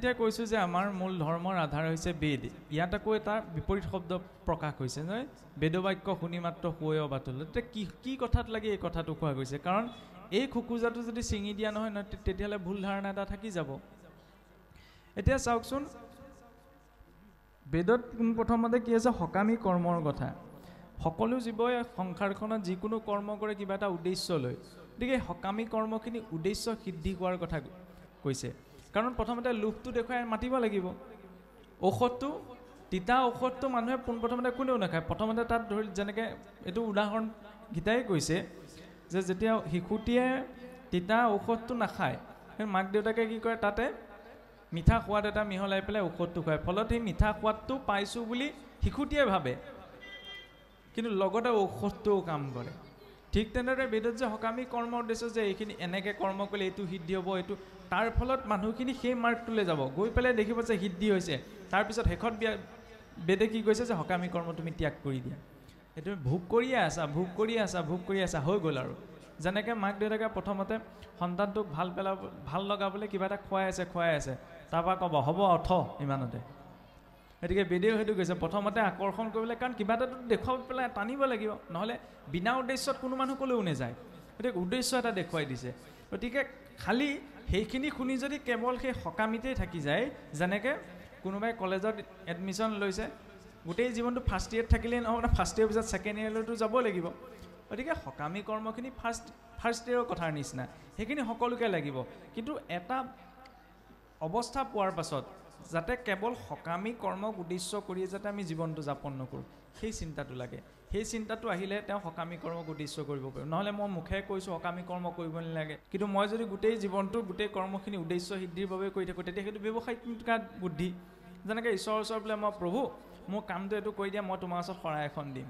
যেতিয়া কৈছোঁ যে আমাৰ মূল ধৰ্মৰ আধাৰ হৈছে বেদ, ইয়াত আকৌ এটা বিপৰীত শব্দ প্ৰকাশ হৈছে নহয়, বেদবাক্য শুনি মাত্ৰ শুৱৈ অবাতুল। তেতিয়া কি কথাত লাগি এই কথাটো কোৱা গৈছে? কাৰণ এই খোকোজাটো যদি ছিঙি দিয়া নহয় তেতিয়াহ'লে ভুল ধাৰণা এটা থাকি যাব। এতিয়া চাওকচোন, বেদত প্ৰথমতে কি আছে? সকামী কৰ্মৰ কথা। সকলো জীৱই সংসাৰখনত যিকোনো কৰ্ম কৰে কিবা এটা উদ্দেশ্য লৈ, গতিকে সকামী কৰ্মখিনি উদ্দেশ্য সিদ্ধি হোৱাৰ কথা কৈছে। কাৰণ প্ৰথমতে লোভটো দেখুৱাই মাতিব লাগিব। ঔষধটো, তিতা ঔষধটো মানুহে পোনপ্ৰথমতে কোনেও নাখায়। প্ৰথমতে তাত ধৰি যেনেকৈ এইটো উদাহৰণ গীতাই কৈছে যে যেতিয়া শিশুটিয়ে তিতা ঔষধটো নাখায়, মাক দেউতাকে কি কৰে? তাতে মিঠা সোৱাদ এটা মিহলাই পেলাই ঔষধটো খুৱায়। ফলত সেই মিঠা সোৱাদটো পাইছোঁ বুলি শিশুটিয়ে ভাবে, কিন্তু লগতে ঔষধটোও কাম কৰে। ঠিক তেনেদৰে বেদত যে সকামী কৰ্মৰ উদ্দেশ্য যে এইখিনি এনেকৈ কৰ্ম কৰিলে এইটো সিদ্ধি হ'ব, এইটো তাৰ ফলত মানুহখিনি সেই মাৰ্গটোলৈ যাব, গৈ পেলাই দেখিব যে সিদ্ধি হৈছে। তাৰপিছত শেষত বেদে কি কৈছে? যে সকামী কৰ্ম তুমি ত্যাগ কৰি দিয়া। সেইটো ভোগ কৰিয়ে আছা, ভোগ কৰিয়ে আছা, ভোগ কৰি আছা, হৈ গ'ল আৰু। যেনেকৈ মাক দেউতাকে প্ৰথমতে সন্তানটোক ভাল লগাবলৈ কিবা এটা খুৱাই আছে, তাৰপৰা ক'ব হ'ব অথ ইমানতে। গতিকে বেদেও সেইটো কৈছে, প্ৰথমতে আকৰ্ষণ কৰিবলৈ, কাৰণ কিবা এটাতো দেখুৱাই পেলাই টানিব লাগিব, নহ'লে বিনা উদ্দেশ্যত কোনো মানুহ ক'লেও নাযায়। গতিকে উদ্দেশ্য এটা দেখুৱাই দিছে। গতিকে খালি সেইখিনি শুনি যদি কেৱল সেই সকামিতেই থাকি যায়, যেনেকৈ কোনোবাই কলেজত এডমিশ্যন লৈছে, গোটেই জীৱনটো ফাৰ্ষ্ট ইয়েৰত থাকিলেই নহ'ব, ফাৰ্ষ্ট ইয়েৰ পিছত ছেকেণ্ড ইয়েৰলৈতো যাব লাগিব। গতিকে সকামী কৰ্মখিনি ফাৰ্ষ্ট ইয়েৰৰ কথাৰ নিচিনা, সেইখিনি সকলোকে লাগিব। কিন্তু এটা অৱস্থা পোৱাৰ পাছত যাতে কেৱল সকামী কৰ্মক উদ্দেশ্য কৰিয়ে যাতে আমি জীৱনটো যাপন নকৰোঁ, সেই চিন্তাটো লাগে। সেই চিন্তাটো আহিলে তেওঁ সকামী কৰ্মক উদ্দেশ্য কৰিব পাৰিব। নহ'লে মই মুখে কৈছোঁ সকামী কৰ্ম কৰিব নালাগে, কিন্তু মই যদি গোটেই জীৱনটো গোটেই কৰ্মখিনি উদ্দেশ্য সিদ্ধিৰ বাবে কৰি থাকোঁ, তেতিয়া সেইটো ব্যৱসায়িক বুদ্ধি। যেনেকৈ ঈশ্বৰৰ ওচৰত বোলে মই প্ৰভু মোৰ কামটো এইটো কৰি দিয়া, মই তোমাৰ ওচৰত শৰাই এখন দিম।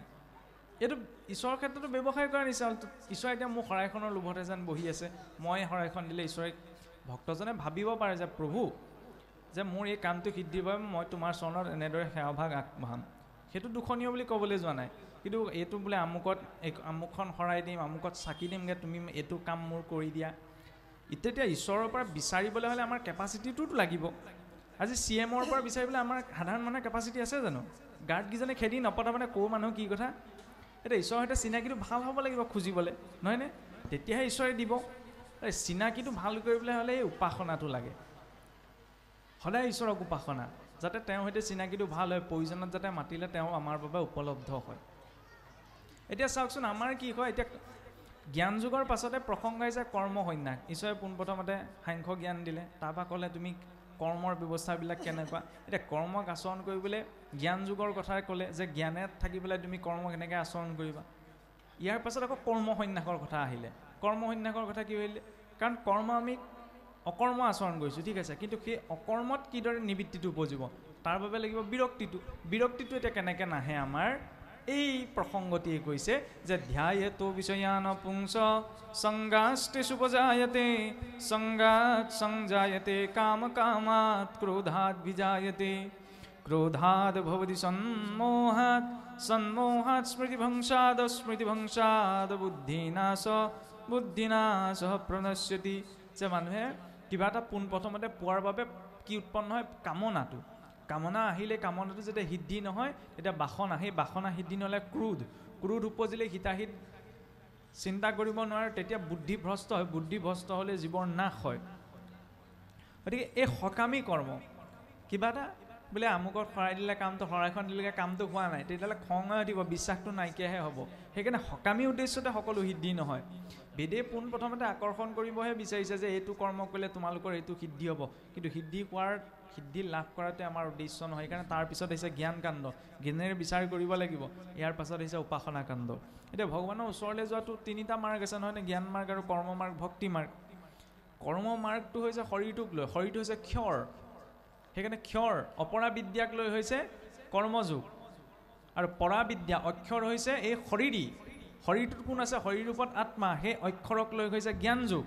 এইটো ঈশ্বৰৰ ক্ষেত্ৰতো ব্যৱসায় কৰাৰ নিচিনা। ঈশ্বৰে এতিয়া মোৰ শৰাইখনৰ লোভতে যেন বহি আছে, মই শৰাইখন দিলে ঈশ্বৰে, ভক্তজনে ভাবিব পাৰে যে প্ৰভু যে মোৰ এই কামটো সিদ্ধিৰ বাবে মই তোমাৰ চৰণত এনেদৰে সেৱাভাগ আগবঢ়াম। সেইটো দুখনীয় বুলি ক'বলৈ যোৱা নাই, কিন্তু এইটো বোলে আমুকখন শৰাই দিম, আমুকত চাকি দিমগৈ, তুমি এইটো কাম মোৰ কৰি দিয়া। তেতিয়া ঈশ্বৰৰ পৰা বিচাৰিবলৈ হ'লে আমাৰ কেপাচিটিটোতো লাগিব। আজি CMৰ পৰা বিচাৰিবলৈ আমাৰ সাধাৰণ মানুহৰ কেপাচিটি আছে জানো? গাৰ্ডকেইজনে খেদি নপতা মানে ক'ৰ মানুহ কি কথা? এতিয়া ঈশ্বৰৰ সৈতে চিনাকিটো ভাল হ'ব লাগিব খুজিবলৈ, নহয়নে? তেতিয়াহে ঈশ্বৰে দিব। চিনাকিটো ভাল কৰিবলৈ হ'লে এই উপাসনাটো লাগে, সদায় ঈশ্বৰক উপাসনা, যাতে তেওঁৰ সৈতে চিনাকিটো ভাল হয়, প্ৰয়োজনত যাতে মাতিলে তেওঁ আমাৰ বাবে উপলব্ধ হয়। এতিয়া চাওকচোন আমাৰ কি হয়, এতিয়া জ্ঞান যুগৰ পাছতে প্ৰসংগ আহিছে কৰ্ম সন্ন্যাস। ঈশ্বৰে পোনপ্ৰথমতে সাংখ্য জ্ঞান দিলে, তাৰপৰা ক'লে তুমি কৰ্মৰ ব্যৱস্থাবিলাক কেনেকুৱা। এতিয়া কৰ্মক আচৰণ কৰিবলৈ জ্ঞান যুগৰ কথাই ক'লে যে জ্ঞানে থাকি পেলাই তুমি কৰ্ম কেনেকৈ আচৰণ কৰিবা। ইয়াৰ পাছত আকৌ কৰ্ম সন্ন্যাসৰ কথা আহিলে। কৰ্ম সন্ন্যাসৰ কথা কি আহিলে? কাৰণ কৰ্ম আমি অকৰ্ম আচৰণ কৰিছোঁ, ঠিক আছে, কিন্তু সেই অকৰ্মত কিদৰে নিবৃত্তিটো উপজিব তাৰ বাবে লাগিব বিৰক্তিটো। বিৰক্তিটো এতিয়া কেনেকৈ নাহে আমাৰ? এই প্ৰসংগটিয়ে কৈছে যে ধ্যায়েতো বিষয়ান পুংস সংগাস্তে সুপজায়তে সংগাত সংজায়তে কাম কামাত ক্ৰোধাৎ বিজায়তে ক্ৰোধাৎ ভবতি সন্মোহাৎ সন্মোহাৎ স্মৃতিভংসাদ স্মৃতিভংসাদ বুদ্ধিনাশ প্ৰণশ্যতি। যে মানুহে কিবা এটা পোনপ্ৰথমতে পোৱাৰ বাবে কি উৎপন্ন হয়? কামনাটো। কামনা আহিলে কামনাটো যেতিয়া সিদ্ধি নহয় তেতিয়া বাসনা, সেই বাসনা সিদ্ধি নহ'লে ক্ৰোধ উপজিলে হিতাহিত চিন্তা কৰিব নোৱাৰে, তেতিয়া বুদ্ধিভ্ৰষ্ট হয়, বুদ্ধিভ্ৰষ্ট হ'লে জীৱৰ নাশ হয়। গতিকে এই সকামী কৰ্ম, কিবা এটা বোলে আমুকত শৰাই দিলে কামটো, শৰাইখন দিলেগৈ কামটো হোৱা নাই, তেতিয়াহ'লে খং দিব, বিশ্বাসটো নাইকিয়াহে হ'ব। সেইকাৰণে সকামী উদ্দেশ্যতে সকলো সিদ্ধি নহয়। বেদে পোনপ্ৰথমতে আকৰ্ষণ কৰিবহে বিচাৰিছে যে এইটো কৰ্ম কৰিলে তোমালোকৰ এইটো সিদ্ধি হ'ব, কিন্তু সিদ্ধি লাভ কৰাটোৱে আমাৰ উদ্দেশ্য নহয়। সেইকাৰণে তাৰপিছত আহিছে জ্ঞান কাণ্ড, জ্ঞানেৰে বিচাৰ কৰিব লাগিব। ইয়াৰ পাছত আহিছে উপাসনা কাণ্ড। এতিয়া ভগৱানৰ ওচৰলৈ যোৱাটো তিনিটা মাৰ্গ আছে নহয়নে? জ্ঞান মাৰ্গ আৰু কৰ্ম মাৰ্গ, ভক্তি মাৰ্গ। কৰ্ম মাৰ্গটো হৈছে শৰীৰটোক লৈ, শৰীৰটো হৈছে ক্ষৰ, সেইকাৰণে ক্ষৰ অপৰা বিদ্যাক লৈ হৈছে কৰ্মযোগ, আৰু পৰা বিদ্যা অক্ষৰ হৈছে এই শৰীৰটোত কোন আছে? শৰীৰ ৰূপত আত্মা, সেই অক্ষৰক লৈ হৈছে জ্ঞান যোগ।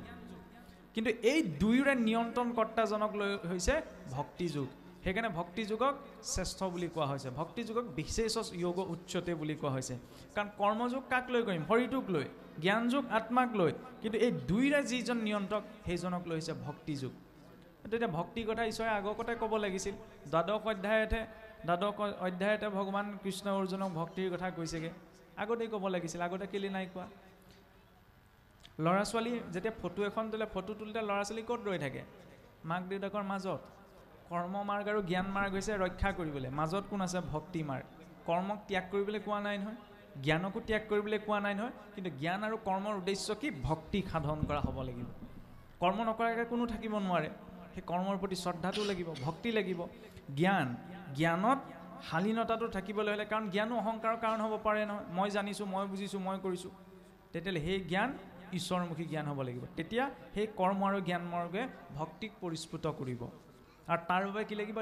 কিন্তু এই দুয়োৰে নিয়ন্ত্ৰণ কৰ্তাজনক লৈ হৈছে ভক্তি যোগ। সেইকাৰণে ভক্তি যোগক শ্ৰেষ্ঠ বুলি কোৱা হৈছে, ভক্তি যোগক বিশেষ যোগ উচ্চতে বুলি কোৱা হৈছে। কাৰণ কৰ্মযোগ কাক লৈ কৰিম? শৰীৰটোক লৈ। জ্ঞান যোগ আত্মাক লৈ, কিন্তু এই দুয়োৰে যিজন নিয়ন্ত্ৰক সেইজনক লৈ হৈছে ভক্তি যোগ। তেতিয়া ভক্তিৰ কথা ঈশ্বৰে আগৰ কথাই ক'ব লাগিছিল। দ্বাদশ অধ্যায়তে ভগৱান কৃষ্ণ অৰ্জুনক ভক্তিৰ কথা কৈছেগৈ, আগতেই ক'ব লাগিছিল, আগতে কেলে নাই কোৱা? ল'ৰা ছোৱালী যেতিয়া ফটো এখন তোলে, ফটো তোলোতে ল'ৰা ছোৱালী ক'ত ৰৈ থাকে? মাক দেউতাকৰ মাজত। কৰ্ম মাৰ্গ আৰু জ্ঞান মাৰ্গ হৈছে ৰক্ষা কৰিবলৈ, মাজত কোন আছে? ভক্তি মাৰ্গ। কৰ্মক ত্যাগ কৰিবলৈ কোৱা নাই নহয়, জ্ঞানকো ত্যাগ কৰিবলৈ কোৱা নাই নহয়, কিন্তু জ্ঞান আৰু কৰ্মৰ উদ্দেশ্য কি? ভক্তি সাধন কৰা হ'ব লাগিব। কৰ্ম নকৰাকৈ কোনো থাকিব নোৱাৰে, সেই কৰ্মৰ প্ৰতি শ্ৰদ্ধাটো লাগিব, ভক্তি লাগিব। জ্ঞানত শালীনতাটো থাকিবলৈ হ'লে, কাৰণ জ্ঞানো অহংকাৰৰ কাৰণ হ'ব পাৰে নহয়, মই জানিছোঁ, মই বুজিছোঁ, মই কৰিছোঁ, তেতিয়াহ'লে সেই জ্ঞান ঈশ্বৰমুখী জ্ঞান হ'ব লাগিব। তেতিয়া সেই কৰ্ম আৰু জ্ঞান মাৰ্গে ভক্তিক পৰিস্ফুট কৰিব। আৰু তাৰ বাবে কি লাগিব?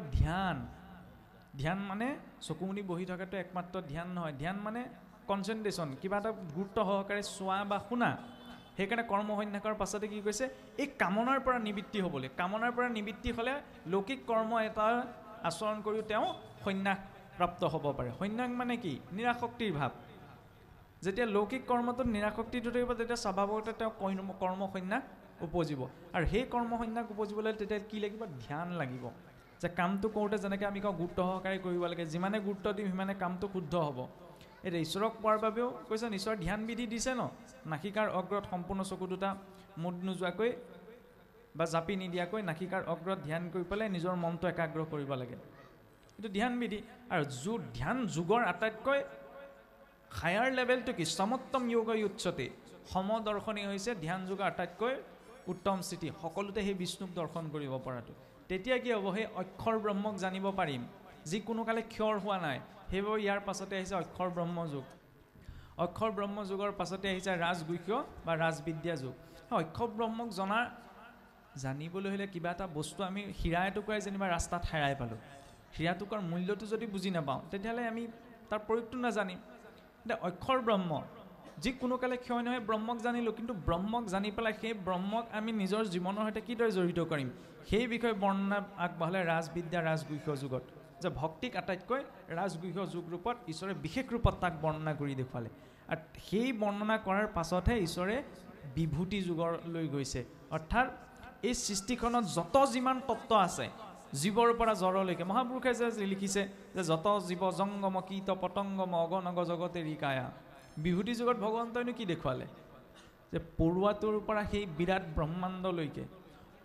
ধ্যান মানে চকুমুনি বহি থকাটো একমাত্ৰ ধ্যান নহয়, ধ্যান মানে কনচেনট্ৰেশ্যন, কিবা এটা গুৰুত্ব সহকাৰে চোৱা বা শুনা। সেইকাৰণে কৰ্ম সন্ন্যাসৰ পাছতে কি কৈছে? এই কামনাৰ পৰা নিবৃত্তি হ'বলৈ। কামনাৰ পৰা নিবৃত্তি হ'লে লৌকিক কৰ্ম এটা আচৰণ কৰিও তেওঁ সন্ন্যাস প্ৰাপ্ত হ'ব পাৰে। সন্ন্যাস মানে কি? নিৰাসক্তিৰ ভাৱ। যেতিয়া লৌকিক কৰ্মটোত নিৰাসক্তিটো থাকিব, তেতিয়া স্বভাৱতে তেওঁ কৰ্ম সন্ন্যাস উপজিব। আৰু সেই কৰ্ম সন্ন্যাস উপজিবলৈ তেতিয়া কি লাগিব? ধ্যান লাগিব। যে কামটো কৰোঁতে যেনেকৈ আমি কওঁ গুৰুত্ব সহকাৰে কৰিব লাগে, যিমানে গুৰুত্ব দিম সিমানে কামটো শুদ্ধ হ'ব। এতিয়া ঈশ্বৰক পোৱাৰ বাবেও কৈছে, ঈশ্বৰৰ ধ্যান বিধি দিছে ন। নাসিকাৰ অগ্ৰত সম্পূৰ্ণ চকু দুটা মুদ নোযোৱাকৈ বা জাপি নিদিয়াকৈ নাসিকাৰ অগ্ৰত ধ্যান কৰি পেলাই নিজৰ মনটো একাগ্ৰ কৰিব লাগে, এইটো ধ্যান বিধি। আৰু ধ্যান যোগৰ আটাইতকৈ হায়াৰ লেভেলটো কি? সমত্তম যোগ উচ্চতে। সমদৰ্শনী হৈছে ধ্যান যোগৰ আটাইতকৈ উত্তম স্থিতি, সকলোতে সেই বিষ্ণুক দৰ্শন কৰিব পৰাটো। তেতিয়া কি হ'ব? সেই অক্ষৰ ব্ৰহ্মক জানিব পাৰিম, যি কোনো কালে ক্ষৰ হোৱা নাই। সেইবাবে ইয়াৰ পাছতে আহিছে অক্ষৰ ব্ৰহ্ম যুগ। অক্ষৰ ব্ৰহ্ম যুগৰ পাছতে আহিছে ৰাজগুহ্য বা ৰাজবিদ্যা যুগ। অক্ষৰ ব্ৰহ্মক জানিবলৈ হ'লে কিবা এটা বস্তু আমি হীৰা এটুকুৰাই যেনিবা ৰাস্তাত হেৰাই পালোঁ, হীৰা টুকুৰাৰ মূল্যটো যদি বুজি নাপাওঁ, তেতিয়াহ'লে আমি তাৰ প্ৰয়োগটো নাজানিম। এতিয়া অক্ষৰ ব্ৰহ্ম যি কোনো কালে ক্ষয় নহয়, ব্ৰহ্মক জানিলোঁ, কিন্তু ব্ৰহ্মক জানি পেলাই সেই ব্ৰহ্মক আমি নিজৰ জীৱনৰ সৈতে কিদৰে জড়িত কৰিম, সেই বিষয়ে বৰ্ণনা আগবঢ়ালে ৰাজবিদ্যা ৰাজগুহ্য যুগত। যে ভক্তিক আটাইতকৈ ৰাজগুহ্য যুগ ৰূপত ঈশ্বৰে বিশেষ ৰূপত তাক বৰ্ণনা কৰি দেখুৱালে। আৰু সেই বৰ্ণনা কৰাৰ পাছতহে ঈশ্বৰে বিভূতি যুগলৈ গৈছে। অৰ্থাৎ এই সৃষ্টিখনত যিমান তত্ত্ব আছে, জীৱৰ পৰা জড়লৈকে, মহাপুৰুষে যে লিখিছে যে যত জীৱ জংগম কীট পতংগম অগনগ জগতে ৰিকায়া। বিভূতি যুগত ভগৱন্তইনো কি দেখুৱালে? যে পৰুৱাটোৰ পৰা সেই বিৰাট ব্ৰহ্মাণ্ডলৈকে,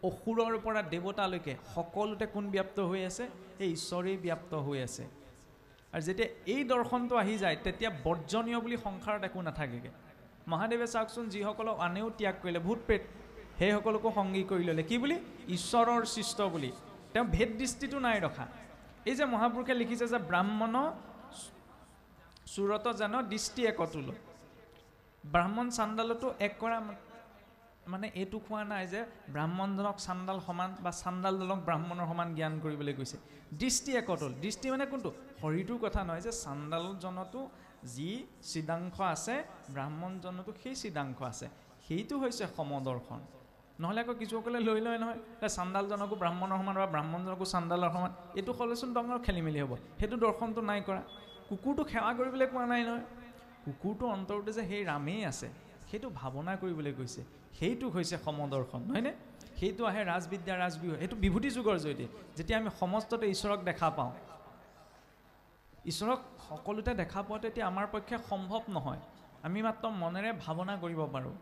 অসুৰৰ পৰা দেৱতালৈকে সকলোতে কোন ব্যাপ্ত হৈ আছে? এই ঈশ্বৰেই ব্যাপ্ত হৈ আছে। আৰু যেতিয়া এই দৰ্শনটো আহি যায়, তেতিয়া বৰ্জনীয় বুলি সংসাৰত একো নাথাকেগৈ। মহাদেৱে চাওকচোন, যিসকলক আনেও ত্যাগ কৰিলে, ভূত প্ৰেত, সেইসকলকো সংগী কৰি ল'লে, কি বুলি? ঈশ্বৰৰ সৃষ্ট বুলি। তেওঁ ভেদ দৃষ্টিটো নাই ৰখা। এই যে মহাপুৰুষে লিখিছে যে ব্ৰাহ্মণ চুৰত জান দৃষ্টি একতুল। ব্ৰাহ্মণ চাণ্ডালতো এক কৰা মানে এইটো কোৱা নাই যে ব্ৰাহ্মণজনক চাণ্ডাল সমান বা চাণ্ডালজনক ব্ৰাহ্মণৰ সমান জ্ঞান কৰিবলৈ গৈছে। দৃষ্টি একতুল। দৃষ্টি মানে কোনটো? শৰীৰটোৰ কথা নহয়, যে চাণ্ডালজনতো যি চিদাংশ আছে, ব্ৰাহ্মণজনতো সেই চিদাংশ আছে, সেইটো হৈছে সমদৰ্শন। নহ'লে আকৌ কিছুসকলে লৈ লয় নহয়, চাণ্ডালজনকো ব্ৰাহ্মণৰ সমান বা ব্ৰাহ্মণজনকো চাণ্ডালৰ সমান, এইটো হ'লেচোন ডাঙৰ খেলি মেলি হ'ব। সেইটো দৰ্শনটো নাই কৰা। কুকুৰটো সেৱা কৰিবলৈ কোৱা নাই নহয়, কুকুৰটো অন্তৰতে যে সেই ৰামেই আছে, সেইটো ভাৱনা কৰিবলৈ কৈছে। সেইটো হৈছে সমদৰ্শন, নহয়নে? সেইটো আহে ৰাজবিদ্যা ৰাজগুহ্য। সেইটো বিভূতি যুগৰ জৰিয়তে, যেতিয়া আমি সমস্ততে ঈশ্বৰক দেখা পাওঁ। ঈশ্বৰক সকলোতে দেখা পোৱাটো এতিয়া আমাৰ পক্ষে সম্ভৱ নহয়। আমি মাত্ৰ মনেৰে ভাৱনা কৰিব পাৰোঁ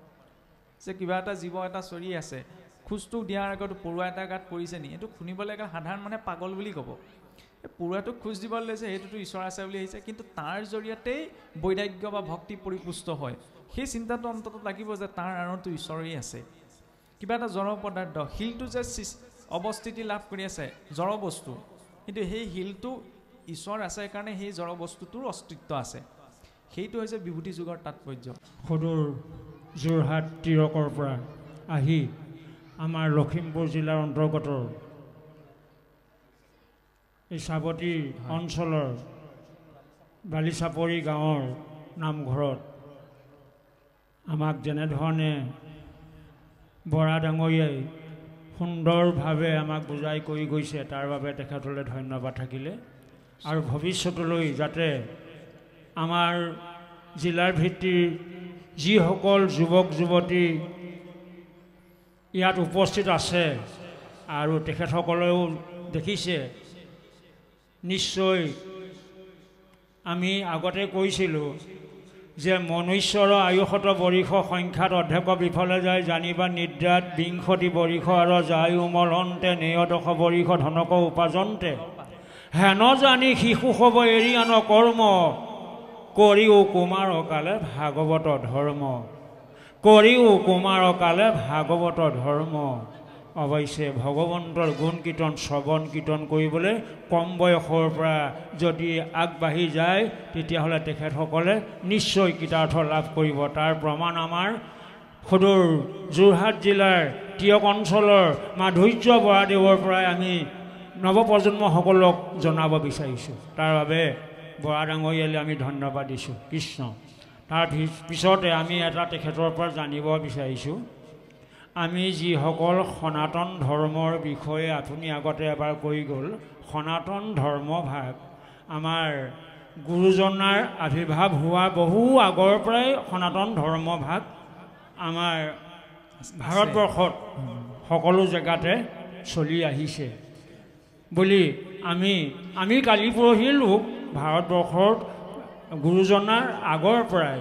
যে কিবা এটা জীৱ এটা চৰি আছে, খোজটো দিয়াৰ আগত পৰুৱা এটা গাত পৰিছে নি, এইটো শুনিবলৈ গ'লে সাধাৰণ মানে পাগল বুলি ক'ব। এই পৰুৱাটোক খোজ দিবলৈ লৈছে, সেইটোতো ঈশ্বৰ আছে বুলি আহিছে, কিন্তু তাৰ জৰিয়তেই বৈৰাগ্য বা ভক্তি পৰিপুষ্ট হয়। সেই চিন্তাটো অন্তত লাগিব যে তাৰ আঁৰতো ঈশ্বৰেই আছে। কিবা এটা জড় পদাৰ্থ, শিলটো যে অৱস্থিতি লাভ কৰি আছে, জড় বস্তু, কিন্তু সেই শিলটো ঈশ্বৰ আছে কাৰণে সেই জড় বস্তুটোৰ অস্তিত্ব আছে। সেইটো হৈছে বিভূতি যুগৰ তাৎপৰ্য। সদূৰ যোৰহাট তিৰকৰ পৰা আহি আমাৰ লখিমপুৰ জিলাৰ অন্তৰ্গত এই চাবতী অঞ্চলৰ বালিচাপৰি গাঁৱৰ নামঘৰত আমাক যেনেধৰণে বৰা ডাঙৰীয়াই সুন্দৰভাৱে আমাক বুজাই কৰি গৈছে, তাৰ বাবে তেখেতলৈ ধন্যবাদ থাকিলে। আৰু ভৱিষ্যতলৈ যাতে আমাৰ জিলাৰ ভিত্তিৰ যিসকল যুৱক যুৱতী ইয়াত উপস্থিত আছে, আৰু তেখেতসকলেও দেখিছে নিশ্চয় আমি আগতে কৈছিলোঁ যে মনুষ্যৰ আয়ুসত বৰিষ সংখ্যাত অধ্যক্ষ বিফলে যায় জানিবা নিদ্ৰাত বিংশতি বৰিষ আৰু যায় উমলন্তে নেয়দশ বৰিষ ধনক উপাৰ্জন্তে হেন জানি শিশু হ'ব এৰি আন কৰ্ম কৰিও কুমাৰকালে ভাগৱত ধৰ্ম কৰিও কুমাৰকালে ভাগৱত ধৰ্ম। অৱশ্যে ভগৱন্তৰ গুণ কীৰ্তন শ্ৰৱণ কীৰ্তন কৰিবলৈ কম বয়সৰ পৰা যদি আগবাঢ়ি যায় তেতিয়াহ'লে তেখেতসকলে নিশ্চয় কৃতাৰ্থ লাভ কৰিব। তাৰ প্ৰমাণ আমাৰ সদূৰ যোৰহাট জিলাৰ টিয়ক অঞ্চলৰ মাধুৰ্য বৰাদেৱৰ পৰাই আমি নৱপ্ৰজন্মসকলক জনাব বিচাৰিছোঁ। তাৰ বাবে বৰা ডাঙৰীয়ালৈ আমি ধন্যবাদ দিছোঁ কৃষ্ণ। তাৰ পিছতে আমি এটা তেখেতৰ পৰা জানিব বিচাৰিছোঁ, আমি যিসকল সনাতন ধৰ্মৰ বিষয়ে আপুনি আগতে এবাৰ কৈ গ'ল, সনাতন ধৰ্মভাগ আমাৰ গুৰুজনাৰ আৱিৰ্ভাৱ হোৱা বহু আগৰ পৰাই সনাতন ধৰ্মভাগ আমাৰ ভাৰতবৰ্ষত সকলো জেগাতে চলি আহিছে বুলি আমি কালি পৰহি লোক ভাৰতবৰ্ষত গুৰুজনাৰ আগৰ পৰাই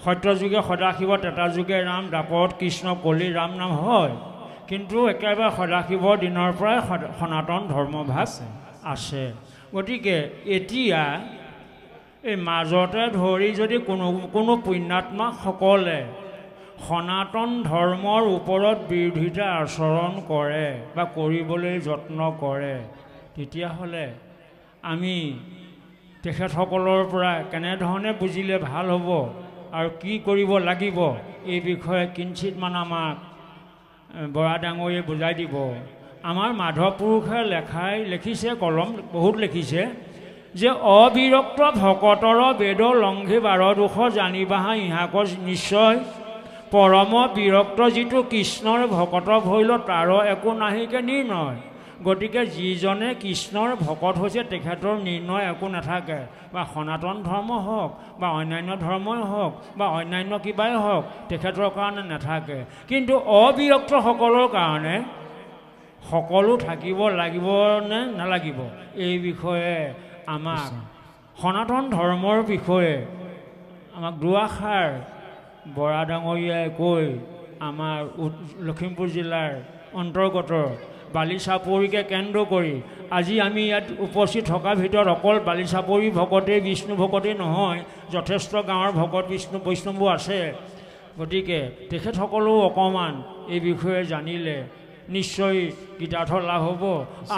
সত্যযুগে সদাশিৱ ত্ৰেতাযুগে ৰাম দ্বাপৰত কৃষ্ণ কলি ৰাম নাম হয়, কিন্তু একেবাৰে সদাশিৱৰ দিনৰ পৰাই সনাতন ধৰ্মভাগ আছে। গতিকে এতিয়া এই মাজতে ধৰি যদি কোনো পুণ্যাত্মাসকলে সনাতন ধৰ্মৰ ওপৰত বিৰোধিতা আচৰণ কৰে বা কৰিবলৈ যত্ন কৰে তেতিয়াহ'লে আমি তেখেতসকলৰ পৰা কেনেধৰণে বুজিলে ভাল হ'ব আৰু কি কৰিব লাগিব এই বিষয়ে কিঞ্চিতমান আমাক বৰা ডাঙৰীয়ে বুজাই দিব। আমাৰ মাধৱ পুৰুষে লিখিছে, কলম বহুত লিখিছে যে অবিৰক্ত ভকতৰ বেদ লংঘি বাৰদোষ জানিবাহা ইহাক নিশ্চয় পৰম বিৰক্ত যিটো কৃষ্ণৰ ভকত ভৈল তাৰ একো নাহিকে নিৰ্ণয়। গতিকে যিজনে কৃষ্ণৰ ভকত হৈছে তেখেতৰ নিৰ্ণয় একো নাথাকে, বা সনাতন ধৰ্ম হওক বা অন্যান্য ধৰ্মই হওক বা অন্যান্য কিবাই হওক তেখেতৰ কাৰণে নাথাকে। কিন্তু অবিৰক্তসকলৰ কাৰণে সকলো থাকিব লাগিব নে নালাগিব এই বিষয়ে আমাক সনাতন ধৰ্মৰ বিষয়ে আমাক দুআষাৰ বৰা ডাঙৰীয়াই কৈ আমাৰ লখিমপুৰ জিলাৰ অন্তৰ্গত বালিচাপৰিকে কেন্দ্ৰ কৰি আজি আমি ইয়াত উপস্থিত থকাৰ ভিতৰত অকল বালিচাপৰি ভকতেই বিষ্ণু ভকতেই নহয়, যথেষ্ট গাঁৱৰ ভকত বিষ্ণু বৈষ্ণৱো আছে। গতিকে তেখেতসকলেও অকণমান এই বিষয়ে জানিলে নিশ্চয় কৃতাৰ্থ লাভ হ'ব।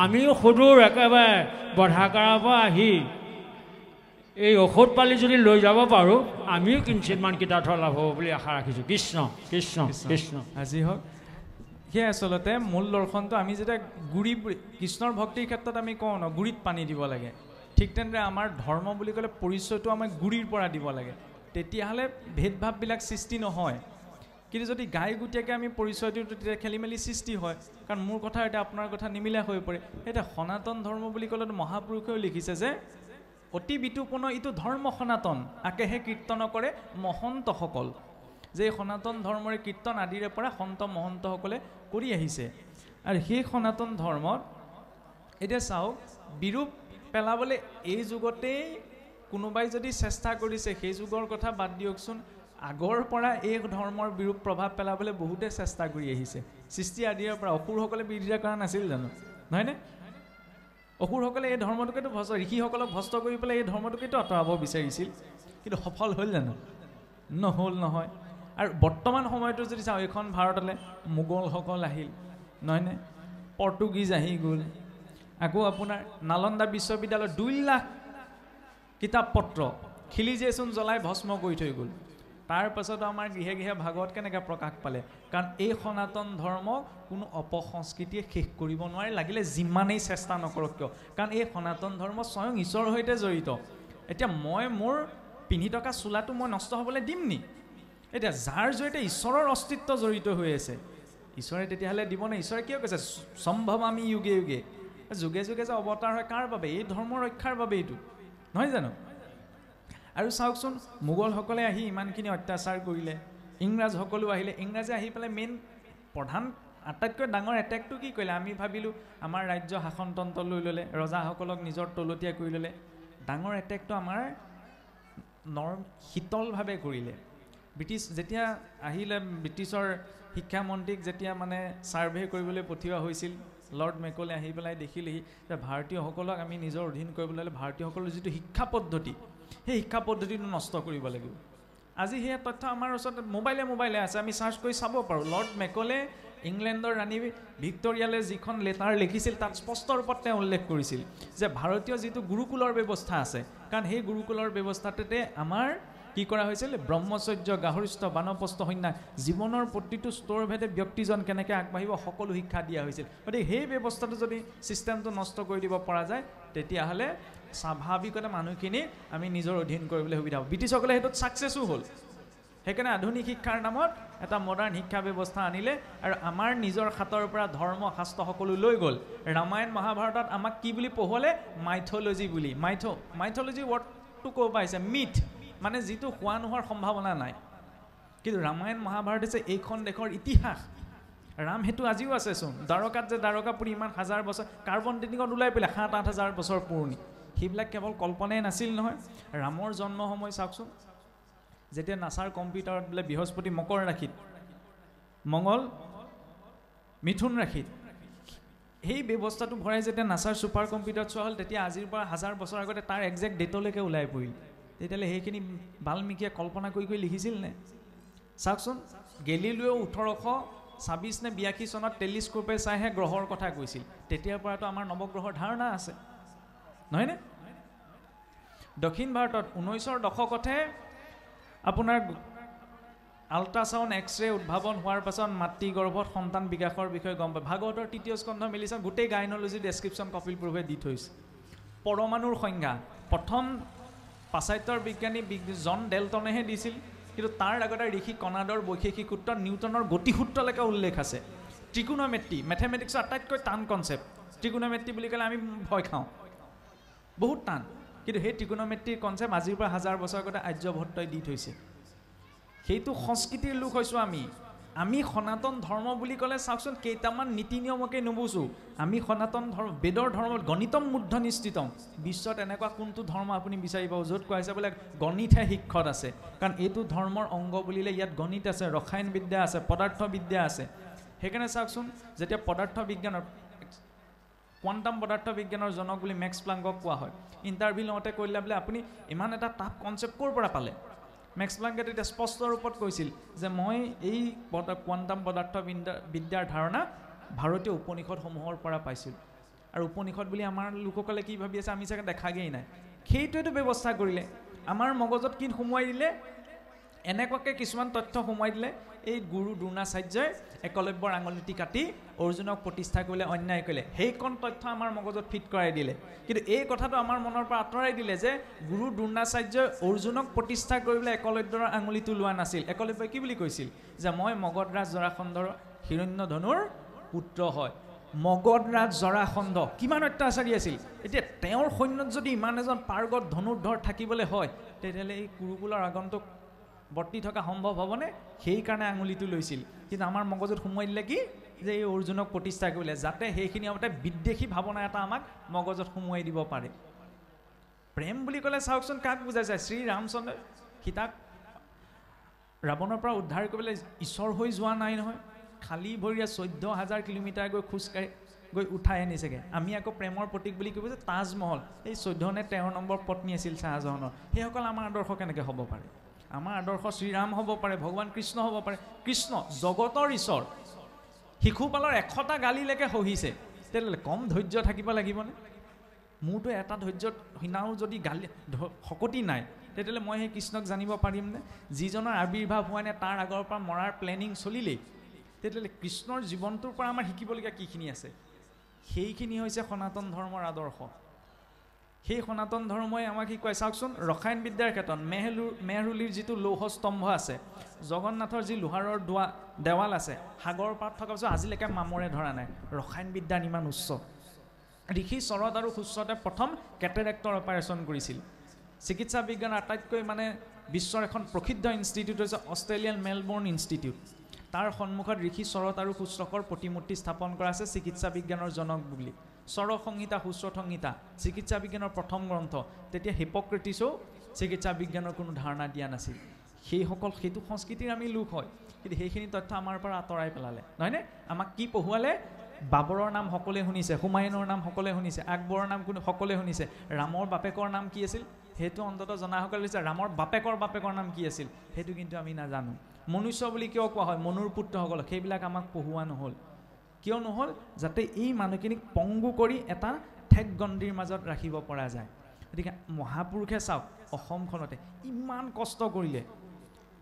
আমিও সুদূৰ একেবাৰে বধাকাৰৰ পৰা আহি এই ঔষধ পালি যদি লৈ যাব পাৰোঁ আমিও কিঞ্চিতমান কৃতাৰ্থ লাভ হ'ব বুলি আশা ৰাখিছোঁ। কৃষ্ণ কৃষ্ণ কৃষ্ণ আজি হওক। সেয়ে আচলতে মূল দৰ্শনটো আমি যেতিয়া কৃষ্ণৰ ভক্তিৰ ক্ষেত্ৰত আমি কওঁ ন গুৰিত পানী দিব লাগে, ঠিক তেনেদৰে আমাৰ ধৰ্ম বুলি ক'লে পৰিচয়টো আমাৰ গুৰিৰ পৰা দিব লাগে, তেতিয়াহ'লে ভেদভাৱবিলাক সৃষ্টি নহয়। কিন্তু যদি গাই গুটিয়াকৈ আমি পৰিচয় দিওঁ তেতিয়া খেলি মেলি সৃষ্টি হয়, কাৰণ মোৰ কথা এতিয়া আপোনাৰ কথা নিমিলা হৈ পৰে। এতিয়া সনাতন ধৰ্ম বুলি ক'লে মহাপুৰুষেও লিখিছে যে অতি বিতুপন ইটো ধৰ্ম সনাতন আকেহে কীৰ্তন কৰে মহন্তসকল, যে সনাতন ধৰ্মৰে কীৰ্তন আদিৰে পৰা সন্ত মহন্তসকলে কৰি আহিছে। আৰু সেই সনাতন ধৰ্মত এতিয়া চাওক বিৰূপ পেলাবলৈ এই যুগতেই কোনোবাই যদি চেষ্টা কৰিছে, সেই যুগৰ কথা বাদ দিয়কচোন, আগৰ পৰা এই ধৰ্মৰ বিৰূপ প্ৰভাৱ পেলাবলৈ বহুতে চেষ্টা কৰি আহিছে। সৃষ্টি আদিৰ পৰা অসুৰসকলে বিৰোধিতা কৰা নাছিল জানো, নহয়নে? অসুৰসকলে এই ধৰ্মটোকেতো ঋষিসকলক ভস্ত কৰি পেলাই এই ধৰ্মটোকেতো আঁতৰাব বিচাৰিছিল, কিন্তু সফল হ'ল জানো? নহ'ল নহয়। আৰু বৰ্তমান সময়তো যদি চাওঁ, এইখন ভাৰতলৈ মোগলসকল আহিল, নহয়নে? পৰ্তুগীজ আহি গ'ল, আকৌ আপোনাৰ নালন্দা বিশ্ববিদ্যালয়ত 2 লাখ কিতাপ পত্ৰ খিলিজেচোন জ্বলাই ভস্ম কৰি থৈ গ'ল। তাৰপাছত আমাৰ গৃহে গৃহে ভাগৱত কেনেকৈ প্ৰকাশ পালে? কাৰণ এই সনাতন ধৰ্ম কোনো অপসংস্কৃতিয়ে শেষ কৰিব নোৱাৰে, লাগিলে যিমানেই চেষ্টা নকৰক কিয়, কাৰণ এই সনাতন ধৰ্ম স্বয়ং ঈশ্বৰৰ সৈতে জড়িত। এতিয়া মই মোৰ পিন্ধি থকা চোলাটো মই নষ্ট হ'বলৈ দিম নি? এতিয়া যাৰ জৰিয়তে ঈশ্বৰৰ অস্তিত্ব জড়িত হৈ আছে, ঈশ্বৰে তেতিয়াহ'লে দিবনে? ঈশ্বৰে কিয় কৈছে সম্ভৱ আমি যুগে যুগে যুগে যুগে যে অৱতাৰ হয় কাৰ বাবে? এই ধৰ্ম ৰক্ষাৰ বাবে, এইটো নহয় জানো? আৰু চাওকচোন, মোগলসকলে আহি ইমানখিনি অত্যাচাৰ কৰিলে, ইংৰাজসকলো আহিলে, ইংৰাজে আহি পেলাই মেইন প্ৰধান আটাইতকৈ ডাঙৰ এটেকটো কি কৰিলে? আমি ভাবিলোঁ আমাৰ ৰাজ্য শাসনতন্ত্ৰ লৈ ল'লে, ৰজাসকলক নিজৰ তলতীয়া কৰি ল'লে। ডাঙৰ এটেকটো আমাৰ শীতলভাৱে কৰিলে। ব্ৰিটিছ যেতিয়া আহিলে, ব্ৰিটিছৰ শিক্ষামন্ত্ৰীক যেতিয়া মানে ছাৰ্ভে কৰিবলৈ পঠিওৱা হৈছিল, লৰ্ড মেকলে আহি পেলাই দেখিলেহি যে ভাৰতীয়সকলক আমি নিজৰ অধীন কৰিবলৈ হ'লে ভাৰতীয়সকলৰ যিটো শিক্ষা পদ্ধতি, সেই শিক্ষা পদ্ধতিটো নষ্ট কৰিব লাগিব। আজি সেই তথ্য আমাৰ ওচৰত মোবাইলে আছে, আমি চাৰ্চ কৰি চাব পাৰোঁ। লৰ্ড মেকলে ইংলেণ্ডৰ ৰাণী ভিক্টৰিয়ালৈ যিখন লেটাৰ লিখিছিল তাত স্পষ্ট ৰূপত তেওঁ উল্লেখ কৰিছিল যে ভাৰতীয় যিটো গুৰুকুলৰ ব্যৱস্থা আছে, কাৰণ সেই গুৰুকুলৰ ব্যৱস্থাটোতে আমাৰ কি কৰা হৈছিল? ব্ৰহ্মচৰ্য, গাহৰিস্থ, বানপ্ৰস্থ, সন্ন্যাস, জীৱনৰ প্ৰতিটো স্তৰভেদে ব্যক্তিজন কেনেকৈ আগবাঢ়িব সকলো শিক্ষা দিয়া হৈছিল। গতিকে সেই ব্যৱস্থাটো যদি ছিষ্টেমটো নষ্ট কৰি দিব পৰা যায়, তেতিয়াহ'লে স্বাভাৱিকতে মানুহখিনি আমি নিজৰ অধীন কৰিবলৈ সুবিধা হ'ব। ব্ৰিটিছসকলে সেইটোত ছাকচেছো হ'ল। সেইকাৰণে আধুনিক শিক্ষাৰ নামত এটা মডাৰ্ণ শিক্ষা ব্যৱস্থা আনিলে আৰু আমাৰ নিজৰ হাতৰ পৰা ধৰ্ম শাস্ত্ৰ সকলো লৈ গ'ল। ৰামায়ণ মহাভাৰতত আমাক কি বুলি পঢ়ুৱালে? মাইথ'লজি বুলি। মাইথ'লজি ৱৰ্ডটো ক'ৰ পৰা আহিছে? মিথ, মানে যিটো হোৱা নোহোৱাৰ সম্ভাৱনা নাই। কিন্তু ৰামায়ণ মহাভাৰত হৈছে এইখন দেশৰ ইতিহাস। ৰাম সেইটো আজিও আছেচোন। দ্বাৰকাত যে দ্বাৰকাপুৰী ইমান হাজাৰ বছৰ কাৰ্বন ডেটিঙত ওলাই পেলাই 7-8 হাজাৰ বছৰ পুৰণি, সেইবিলাক কেৱল কল্পনাই নাছিল নহয়। ৰামৰ জন্ম সময় চাওকচোন, যেতিয়া নাছাৰ কম্পিউটাৰত বোলে বৃহস্পতি মকৰ ৰাশিত, মংগল মিথুন ৰাশিত, সেই ব্যৱস্থাটো ভৰাই যেতিয়া নাছাৰ ছুপাৰ কম্পিউটাৰত চোৱা হ'ল, তেতিয়া আজিৰ পৰা 1000 বছৰ আগতে তাৰ একজেক্ট ডেটলৈকে ওলাই পৰিল। তেতিয়াহ'লে সেইখিনি বাল্মীকিয়ে কল্পনা কৰি লিখিছিল নে? চাওকচোন, গেলিলিও 1826 নে 82 চনত টেলিস্কোপে চাইহে গ্ৰহৰ কথা কৈছিল। তেতিয়াৰ পৰাতো আমাৰ নৱগ্ৰহৰ ধাৰণা আছে, নহয়নে? দক্ষিণ ভাৰতত 19ৰ দশকতহে আপোনাৰ আল্ট্ৰাচাউণ্ড এক্সৰে উদ্ভাৱন হোৱাৰ পাছত মাতৃগৰ্ভত সন্তান বিকাশৰ বিষয়ে গম পায়। ভাগৱতৰ 3য় স্কন্ধ মেলিছে, গোটেই গাইনলজি ডেছক্ৰিপশ্যন কপিল প্ৰভুৱে দি থৈছে। পৰমাণুৰ সংজ্ঞা প্ৰথম পাশ্চাত্যৰ বিজ্ঞানী জন ডেলটনেহে দিছিল, কিন্তু তাৰ আগতে ঋষি কণাদৰ বৈশেষিক সূত্ৰ, নিউটনৰ গতিসূত্ৰলৈকে উল্লেখ আছে। ত্ৰিকোণমেট্ৰি, মেথেমেটিক্সৰ আটাইতকৈ টান কনচেপ্ট। ত্ৰিকোণমেট্ৰি বুলি ক'লে আমি ভয় খাওঁ, বহুত টান। কিন্তু সেই ত্ৰিকোণমেট্ৰিৰ কনচেপ্ট আজিৰ পৰা 1000 বছৰ আগতে আৰ্যভট্টই দি থৈছে। সেইটো সংস্কৃতিৰ লোক হৈছোঁ আমি। আমি সনাতন ধৰ্ম বুলি ক'লে চাওকচোন কেইটামান নীতি নিয়মকে নুবুজোঁ। আমি সনাতন ধৰ্ম, বেদৰ ধৰ্ম, গণিতম মূৰ্ধ নিশ্চিতম। বিশ্বত এনেকুৱা কোনটো ধৰ্ম আপুনি বিচাৰি পাব য'ত কোৱা হৈছে বোলে গণিতহে শিক্ষত আছে? কাৰণ এইটো ধৰ্মৰ অংগ বুলিলে ইয়াত গণিত আছে, ৰসায়ন বিদ্যা আছে, পদাৰ্থ বিদ্যা আছে। সেইকাৰণে চাওকচোন, যেতিয়া পদাৰ্থ বিজ্ঞানৰ কোৱাণ্টাম পদাৰ্থ বিজ্ঞানৰ জনক বুলি মেক্স প্লাংকক কোৱা হয়, ইণ্টাৰভিউ লওঁতে কৰিলে বোলে আপুনি ইমান এটা টাফ কনচেপ্ট ক'ৰ পৰা পালে? মেক্স প্লাংকে তেতিয়া স্পষ্ট ৰূপত কৈছিল যে মই এই কোৱাণ্টাম পদাৰ্থ বিদ্যাৰ ধাৰণা ভাৰতীয় উপনিষদসমূহৰ পৰা পাইছিলোঁ। আৰু উপনিষদ বুলি আমাৰ লোকসকলে কি ভাবি আছে, আমি চাগে দেখাগেই নাই। সেইটোৱেতো ব্যৱস্থা কৰিলে। আমাৰ মগজত কি সোমোৱাই দিলে? এনেকুৱাকৈ কিছুমান তথ্য সোমোৱাই দিলে। এই গুৰু দ্ৰোণাচাৰ্যই একলব্যৰ আঙুলিটি কাটি অৰ্জুনক প্ৰতিষ্ঠা কৰিলে, অন্যায় কৰিলে। সেইকণ তথ্য আমাৰ মগজত ফিট কৰাই দিলে। কিন্তু এই কথাটো আমাৰ মনৰ পৰা আঁতৰাই দিলে যে গুৰু দ্ৰোণাচাৰ্যই অৰ্জুনক প্ৰতিষ্ঠা কৰিবলৈ একলব্যৰ আঙুলিটো লোৱা নাছিল। একলব্যই কি বুলি কৈছিল? যে মই মগধৰাজ জৰাসন্ধৰ হিৰণ্যধনুৰ পুত্ৰ হয়। মগধৰাজ জৰাসন্ধ কিমান অত্যাচাৰী আছিল। এতিয়া তেওঁৰ সৈন্যত যদি ইমান এজন পাৰ্গত ধনুৰ্ধৰ থাকিবলৈ হয়, তেতিয়াহ'লে এই কুৰুকুলৰ আগন্তুক বৰ্তি থকা সম্ভৱ হ'বনে? সেইকাৰণে আঙুলিটো লৈছিল। কিন্তু আমাৰ মগজত সোমোৱাই দিলে কি? যে এই অৰ্জুনক প্ৰতিষ্ঠা কৰিলে, যাতে সেইখিনি সময়তে বিদ্বেষী ভাৱনা এটা আমাক মগজত সোমোৱাই দিব পাৰে। প্ৰেম বুলি ক'লে চাওকচোন কাক বুজাইছে? শ্ৰীৰামচন্দ্ৰই সীতাক ৰাৱণৰ পৰা উদ্ধাৰ কৰিবলৈ ঈশ্বৰ হৈ যোৱা নাই নহয়, খালী ভৰিৰে 14,000 কিলোমিটাৰ গৈ খোজকাঢ়ি গৈ উঠাই আনিছেগৈ। আমি আকৌ প্ৰেমৰ প্ৰতীক বুলি ক'ব যে তাজমহল এই 14 নে 13 নম্বৰ পত্নী আছিল শ্বাহজাহানৰ। সেইসকল আমাৰ আদৰ্শ কেনেকৈ হ'ব পাৰে? আমাৰ আদৰ্শ শ্ৰীৰাম হ'ব পাৰে, ভগৱান কৃষ্ণ হ'ব পাৰে। কৃষ্ণ জগতৰ ঈশ্বৰ, শিশুপালৰ 100টা গালিলৈকে সহিছে। তেতিয়াহ'লে কম ধৈৰ্য থাকিব লাগিবনে? মোৰতো এটা ধৈৰ্যত সিনাও যদি গালি শকতি নাই, তেতিয়াহ'লে মই সেই কৃষ্ণক জানিব পাৰিমনে? যিজনৰ আৱিৰ্ভাৱ হোৱা নাই তাৰ আগৰ পৰা মৰাৰ প্লেনিং চলিলেই, তেতিয়াহ'লে কৃষ্ণৰ জীৱনটোৰ পৰা আমাৰ শিকিবলগীয়া কিখিনি আছে? সেইখিনি হৈছে সনাতন ধৰ্মৰ আদৰ্শ। সেই সনাতন ধৰ্মই আমাক শিকায়। চাওকচোন ৰসায়ন বিদ্যাৰ ক্ষেত্ৰত মেহৰুলিৰ যিটো লৌহ স্তম্ভ আছে, জগন্নাথৰ যি লোহাৰৰ দেৱাল আছে, সাগৰ পাৰত থকা পিছত আজিলৈকে মামৰে ধৰা নাই। ৰসায়ন বিদ্যাৰ ইমান উচ্চ। ঋষি শৰৎ আৰু সুশ্ৰতে প্ৰথম কেটেৰেক্টৰ অপাৰেশ্যন কৰিছিল। চিকিৎসা বিজ্ঞানৰ আটাইতকৈ বিশ্বৰ এখন প্ৰসিদ্ধ ইনষ্টিটিউট হৈছে অষ্ট্ৰেলিয়ান মেলবৰ্ণ ইনষ্টিটিউট। তাৰ সন্মুখত ঋষি শৰৎ আৰু শুশ্ৰকৰ প্ৰতিমূৰ্তি স্থাপন কৰা আছে চিকিৎসা বিজ্ঞানৰ জনক বুলি। চৰক সংহিতা, শুশ্ৰৎ সংহিতা চিকিৎসা বিজ্ঞানৰ প্ৰথম গ্ৰন্থ। তেতিয়া হিপক্ৰেটিছেও চিকিৎসা বিজ্ঞানৰ কোনো ধাৰণা দিয়া নাছিল। সেইসকল সেইটো সংস্কৃতিৰ আমি লোক হয়, কিন্তু সেইখিনি তথ্য আমাৰ পৰা আঁতৰাই পেলালে, নহয়নে? আমাক কি পঢ়ুৱালে? বাবৰৰ নাম সকলোৱে শুনিছে, হুমায়ুনৰ নাম সকলোৱে শুনিছে, আকবৰৰ নাম সকলোৱে শুনিছে, ৰামৰ বাপেকৰ নাম কি আছিল সেইটো অন্ততঃ জনাসকলে হৈছে। ৰামৰ বাপেকৰ নাম কি আছিল সেইটো কিন্তু আমি নাজানো। মনুষ্য বুলি কিয় কোৱা হয়? মনুৰ পুত্ৰসকলক, সেইবিলাক আমাক পঢ়ুওৱা নহ'ল। কিয় নহ'ল? যাতে এই মানুহখিনিক পংগু কৰি এটা ঠেক গণ্ডিৰ মাজত ৰাখিব পৰা যায়। গতিকে মহাপুৰুষে চাওক, অসমখনতে ইমান কষ্ট কৰিলে।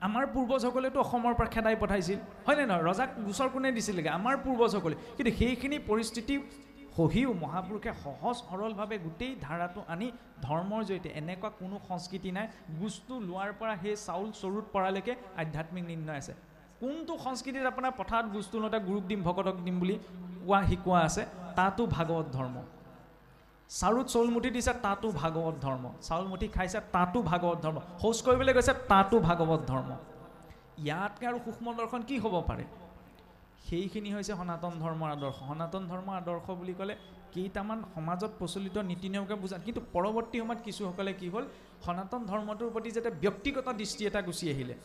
আমাৰ পূৰ্বজসকলেতো অসমৰ পৰা খেদাই পঠাইছিল, হয়নে নহয়? ৰজাক গোচৰ কোনে দিছিলেগৈ? আমাৰ পূৰ্বজসকলে। কিন্তু সেইখিনি পৰিস্থিতি সহিও মহাপুৰুষে সহজ সৰলভাৱে গোটেই ধাৰাটো আনি ধৰ্মৰ জৰিয়তে, এনেকুৱা কোনো সংস্কৃতি নাই বস্তু লোৱাৰ পৰা সেই চাউল চৰুত পৰালৈকে আধ্যাত্মিক নিৰ্ণয় আছে। কোনটো সংস্কৃতিত আপোনাৰ পথাৰত বস্তু লওঁতে গুৰুক দিম ভকতক দিম বুলি শিকোৱা আছে? তাতো ভাগৱত ধৰ্ম। চাৰুত চাউলমুঠি দিছে, তাতো ভাগৱত ধৰ্ম। চাউলমুঠি খাইছে, তাতো ভাগৱত ধৰ্ম। শৌচ কৰিবলৈ গৈছে, তাতো ভাগৱত ধৰ্ম। ইয়াতকৈ আৰু সূক্ষ্ম দৰ্শন কি হ'ব পাৰে? সেইখিনি হৈছে সনাতন ধৰ্মৰ আদৰ্শ। সনাতন ধৰ্মৰ আদৰ্শ বুলি ক'লে কেইটামান সমাজত প্ৰচলিত নীতি নিয়মকে বুজা, কিন্তু পৰৱৰ্তী সময়ত কিছুসকলে কি হ'ল, সনাতন ধৰ্মটোৰ প্ৰতি যাতে ব্যক্তিগত দৃষ্টি এটা গুচি আহিলে,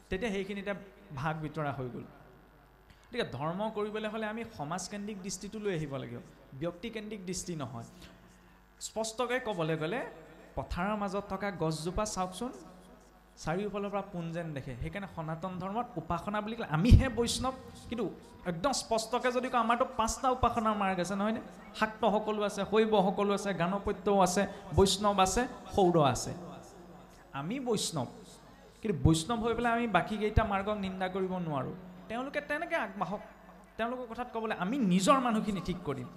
তেতিয়া সেইখিনিতে ভাগ বিতৰা হৈ গ'ল। গতিকে ধৰ্ম কৰিবলৈ হ'লে আমি সমাজকেন্দ্ৰিক দৃষ্টিটো লৈ আহিব লাগিব, ব্যক্তিকেন্দ্ৰিক দৃষ্টি নহয়। স্পষ্টকৈ ক'বলৈ গ'লে পথাৰৰ মাজত থকা গছজোপা চাওকচোন, চাৰিওফালৰ পৰা পোন যেন দেখে। সেইকাৰণে সনাতন ধৰ্মত উপাসনা বুলি ক'লে আমিহে বৈষ্ণৱ, কিন্তু একদম স্পষ্টকৈ যদি কওঁ আমাৰতো 5টা উপাসনাৰ মাৰ্গ আছে, নহয়নে? শাক্ত সকলো আছে, শৈৱ সকলো আছে, গাণপত্যও আছে, বৈষ্ণৱ আছে, সৌৰ আছে। আমি বৈষ্ণৱ, কিন্তু বৈষ্ণৱ হৈ পেলাই আমি বাকীকেইটা মাৰ্গক নিন্দা কৰিব নোৱাৰোঁ। তেওঁলোকে তেনেকৈ আগবাঢ়ক, তেওঁলোকৰ কথাত ক'বলৈ আমি নিজৰ মানুহখিনি ঠিক কৰিম।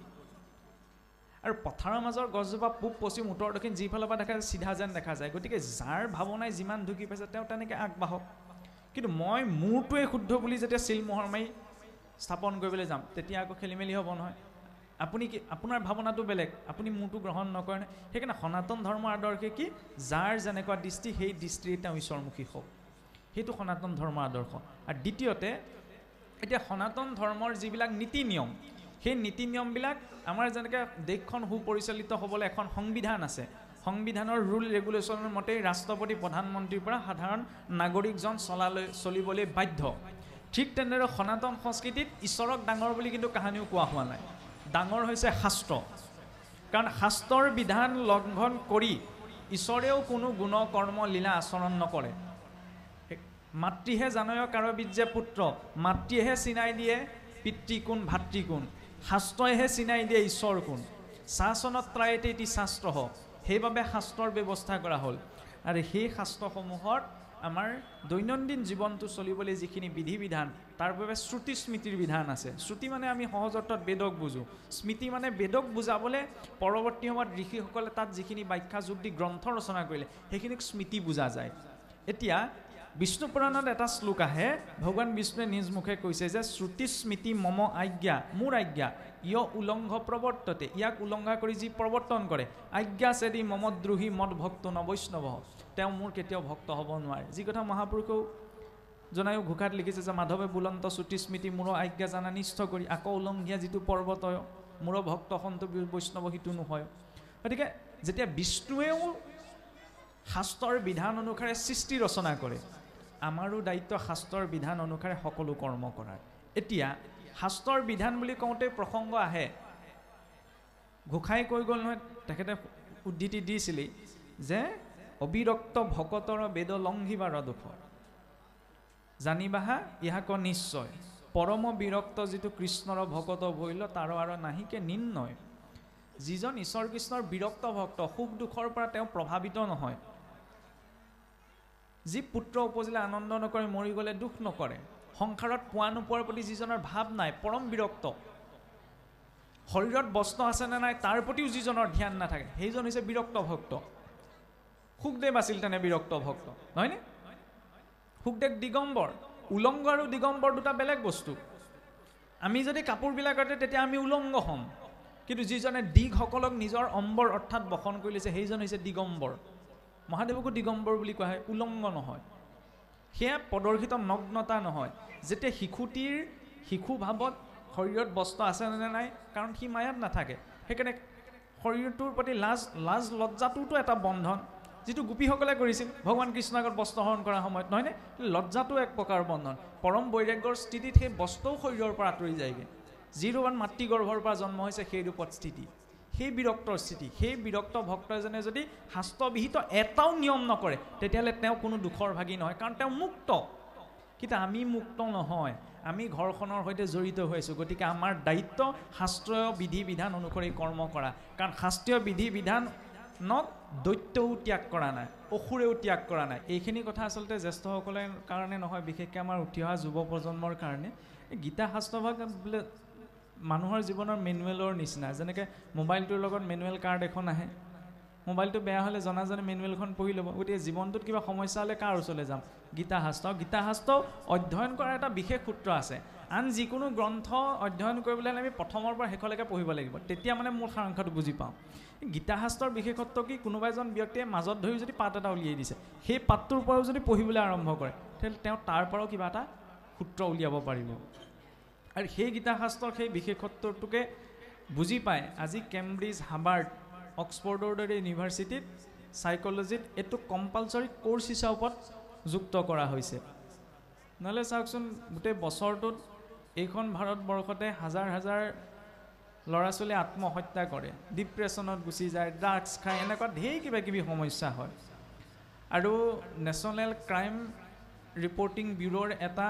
আৰু পথাৰৰ মাজৰ গছজোপা পূব পশ্চিম উত্তৰ দক্ষিণ যিফালৰ পৰা দেখা যায় চিধা যেন দেখা যায়। গতিকে যাৰ ভাৱনাই যিমান ঢুকি পাইছে তেওঁ তেনেকৈ আগবাঢ়ক। কিন্তু মই মোৰটোৱে শুদ্ধ বুলি যেতিয়া চিলমোহৰ মাৰি স্থাপন কৰিবলৈ যাম, তেতিয়া আকৌ খেলি মেলি হ'ব নহয়। আপুনি কি, আপোনাৰ ভাৱনাটো বেলেগ, আপুনি মোৰটো গ্ৰহণ নকৰে নহয়। সেইকাৰণে সনাতন ধৰ্মৰ আদৰ্শে কি, যাৰ যেনেকুৱা দৃষ্টি সেই দৃষ্টিৰে তেওঁ ঈশ্বৰমুখী হওক, সেইটো সনাতন ধৰ্মৰ আদৰ্শ। আৰু দ্বিতীয়তে, এতিয়া সনাতন ধৰ্মৰ যিবিলাক নীতি নিয়ম, সেই নীতি নিয়মবিলাক আমাৰ যেনেকৈ দেশখন সুপৰিচালিত হ'বলৈ এখন সংবিধান আছে, সংবিধানৰ ৰুল ৰেগুলেশ্যনৰ মতেই ৰাষ্ট্ৰপতি প্ৰধানমন্ত্ৰীৰ পৰা সাধাৰণ নাগৰিকজন চলিবলৈ বাধ্য। ঠিক তেনেদৰে সনাতন সংস্কৃতিত ঈশ্বৰক ডাঙৰ বুলি কিন্তু কাহানিও কোৱা হোৱা নাই। ডাঙৰ হৈছে শাস্ত্ৰ, কাৰণ শাস্ত্ৰৰ বিধান লংঘন কৰি ঈশ্বৰেও কোনো গুণ কৰ্ম লীলা আচৰণ নকৰে। মাতৃহে জানয় কাৰ বীৰ্যে পুত্ৰ, মাতৃয়েহে চিনাই দিয়ে পিতৃ কোন ভাতৃ কোন, শাস্ত্ৰইহে চিনাই দিয়ে ঈশ্বৰ কোন। শাসনত ত্ৰায়তে এটি শাস্ত্ৰ হওক, সেইবাবে শাস্ত্ৰৰ ব্যৱস্থা কৰা হ'ল। আৰু সেই শাস্ত্ৰসমূহত আমাৰ দৈনন্দিন জীৱনটো চলিবলৈ যিখিনি বিধি বিধান, তাৰ বাবে শ্ৰুতি স্মৃতিৰ বিধান আছে। শ্ৰুতি মানে আমি সহজ অৰ্থত বেদক বুজোঁ, স্মৃতি মানে বেদক বুজাবলৈ পৰৱৰ্তী সময়ত ঋষিসকলে তাত যিখিনি ব্যাখ্যা যোগ দি গ্ৰন্থ ৰচনা কৰিলে সেইখিনিক স্মৃতি বুজা যায়। এতিয়া বিষ্ণু পুৰাণত এটা শ্লোক আহে, ভগৱান বিষ্ণুৱে নিজ মুখে কৈছে যে শ্ৰুতি স্মৃতি মম আজ্ঞা, মোৰ আজ্ঞা, ইয় উলংঘ প্ৰৱৰ্ততে, ইয়াক উলংঘা কৰি যি প্ৰৱৰ্তন কৰে, আজ্ঞা চেদি মম দ্ৰোহী মদ ভক্ত নবৈষ্ণৱ, তেওঁ মোৰ কেতিয়াও ভক্ত হ'ব নোৱাৰে। যি কথা মহাপুৰুষেও জনায়ো ঘোষাত লিখিছে যে মাধৱে বুলন্ত শ্ৰুতি স্মৃতি মোৰ আজ্ঞা জানা নিষ্ঠ কৰি, আকৌ উলংঘিয়া যিটো পৰ্বতয়, মোৰ ভক্ত সন্ত বৈষ্ণৱ সিটো নহয়। গতিকে যেতিয়া বিষ্ণুৱেও শাস্ত্ৰৰ বিধান অনুসাৰে সৃষ্টি ৰচনা কৰে, আমাৰো দায়িত্ব শাস্ত্ৰৰ বিধান অনুসাৰে সকলো কৰ্ম কৰাৰ। এতিয়া শাস্ত্ৰৰ বিধান বুলি কওঁতে প্ৰসংগ আহে, ঘোষাই কৈ গ'ল নহয়, তেখেতে উদ্ধৃতি দিছিলেই যে অবিৰক্ত ভকতৰ বেদ লংঘিবাৰ দুখ, জানিবাহা ইহাক নিশ্চয়, পৰম বিৰক্ত যিটো কৃষ্ণৰ ভকত ভৈল তাৰ আৰু নাহিকে নিৰ্ণয়। যিজন ঈশ্বৰ কৃষ্ণৰ বিৰক্ত ভক্ত, সুখ দুখৰ পৰা তেওঁ প্ৰভাৱিত নহয়, যি পুত্ৰ উপজিলে আনন্দ নকৰে, মৰি গ'লে দুখ নকৰে, সংসাৰত পোৱা নোপোৱাৰ প্ৰতি যিজনৰ ভাৱ নাই, পৰম বিৰক্ত, শৰীৰত বস্ত্ৰ আছেনে নাই তাৰ প্ৰতিও যিজনৰ ধ্যান নাথাকে, সেইজন হৈছে বিৰক্ত ভক্ত। সুখদেৱ আছিল তেনে বিৰক্ত ভক্ত, নহয়নে? সুখদেৱ দিগম্বৰ, উলংগ আৰু দিগম্বৰ দুটা বেলেগ বস্তু। আমি যদি কাপোৰবিলাকতে তেতিয়া আমি উলংগ হ'ম, কিন্তু যিজনে দিগসকলক নিজৰ অম্বৰ অৰ্থাৎ বসন কৰি লৈছে সেইজন হৈছে দিগম্বৰ। মহাদেৱকো দিগম্বৰ বুলি কোৱা হয়, উলংগ নহয়। সেয়া প্ৰদৰ্শিত নগ্নতা নহয়, যেতিয়া শিশুটিৰ শিশু ভাৱত শৰীৰত বস্ত্ৰ আছে নে নাই, কাৰণ সি মায়াত নাথাকে, সেইকাৰণে শৰীৰটোৰ প্ৰতি লাজ লজ্জাটোতো এটা বন্ধন, যিটো গোপীসকলে কৰিছিল ভগৱান কৃষ্ণৰ আগত বস্ত্ৰ হৰণ কৰাৰ সময়ত, নহয়নে? লজ্জাটো এক প্ৰকাৰ বন্ধন। পৰম বৈৰাগ্যৰ স্থিতিত সেই বস্ত্ৰও শৰীৰৰ পৰা আঁতৰি যায়গৈ। যি ৰূপত মাতৃগৰ্ভৰ পৰা জন্ম হৈছে সেই ৰূপত স্থিতি, সেই বিৰক্তৰ স্থিতি। সেই বিৰক্ত ভক্ত এজনে যদি শাস্ত্ৰবিহিত এটাও নিয়ম নকৰে, তেতিয়াহ'লে তেওঁ কোনো দুখৰ ভাগী নহয়, কাৰণ তেওঁ মুক্ত। কিন্তু আমি মুক্ত নহয়, আমি ঘৰখনৰ সৈতে জড়িত হৈ আছোঁ। গতিকে আমাৰ দায়িত্ব শাস্ত্ৰীয় বিধি বিধান অনুসৰি কৰ্ম কৰা, কাৰণ শাস্ত্ৰীয় বিধি বিধানক দৈত্যও ত্যাগ কৰা নাই, অসুৰেও ত্যাগ কৰা নাই। এইখিনি কথা আচলতে জ্যেষ্ঠসকলৰ কাৰণে নহয়, বিশেষকৈ আমাৰ উঠি অহা যুৱ প্ৰজন্মৰ কাৰণে। গীতা শাস্ত্ৰভাগ বোলে মানুহৰ জীৱনৰ মেনুৱেলৰ নিচিনা, যেনেকৈ মোবাইলটোৰ লগত মেনুৱেল কাৰ্ড এখন আহে, মোবাইলটো বেয়া হ'লে জনাজনে মেনুৱেলখন পঢ়ি ল'ব। গতিকে জীৱনটোত কিবা সমস্যা হ'লে কাৰ ওচৰলৈ যাম? গীতা শাস্ত্ৰ। গীতা শাস্ত্ৰ অধ্যয়ন কৰাৰ এটা বিশেষ সূত্ৰ আছে। আন যিকোনো গ্ৰন্থ অধ্যয়ন কৰিবলৈ হ'লে আমি প্ৰথমৰ পৰা শেষলৈকে পঢ়িব লাগিব, তেতিয়া মানে মূল সাৰাংশটো বুজি পাওঁ। গীতা শাস্ত্ৰৰ বিশেষত্ব কি? কোনোবা এজন ব্যক্তিয়ে মাজত ধৰি যদি পাত এটা উলিয়াই দিছে, সেই পাতটোৰ পৰাও যদি পঢ়িবলৈ আৰম্ভ কৰে, তেতিয়াহ'লে তেওঁ তাৰ পৰাও কিবা এটা সূত্ৰ উলিয়াব পাৰিব। আৰু সেই গীতা শাস্ত্ৰৰ সেই বিশেষত্বটোকে বুজি পায় আজি কেম্ব্ৰিজ, হাৰ্ভাৰ্ড, অক্সফৰ্ডৰ দৰে ইউনিভাৰ্চিটিত চাইক'লজিত এইটো কম্পালচৰি কোৰ্চ হিচাপত যুক্ত কৰা হৈছে। নহ'লে চাওকচোন, গোটেই বছৰটোত এইখন ভাৰতবৰ্ষতে হাজাৰ হাজাৰ ল'ৰা ছোৱালীয়ে আত্মহত্যা কৰে, ডিপ্ৰেশ্যনত গুচি যায়, ড্ৰাগছ খায়, এনেকুৱা ঢেৰ কিবা কিবি সমস্যা হয়। আৰু নেশ্যনেল ক্ৰাইম ৰিপৰ্টিং ব্যুৰোৰ এটা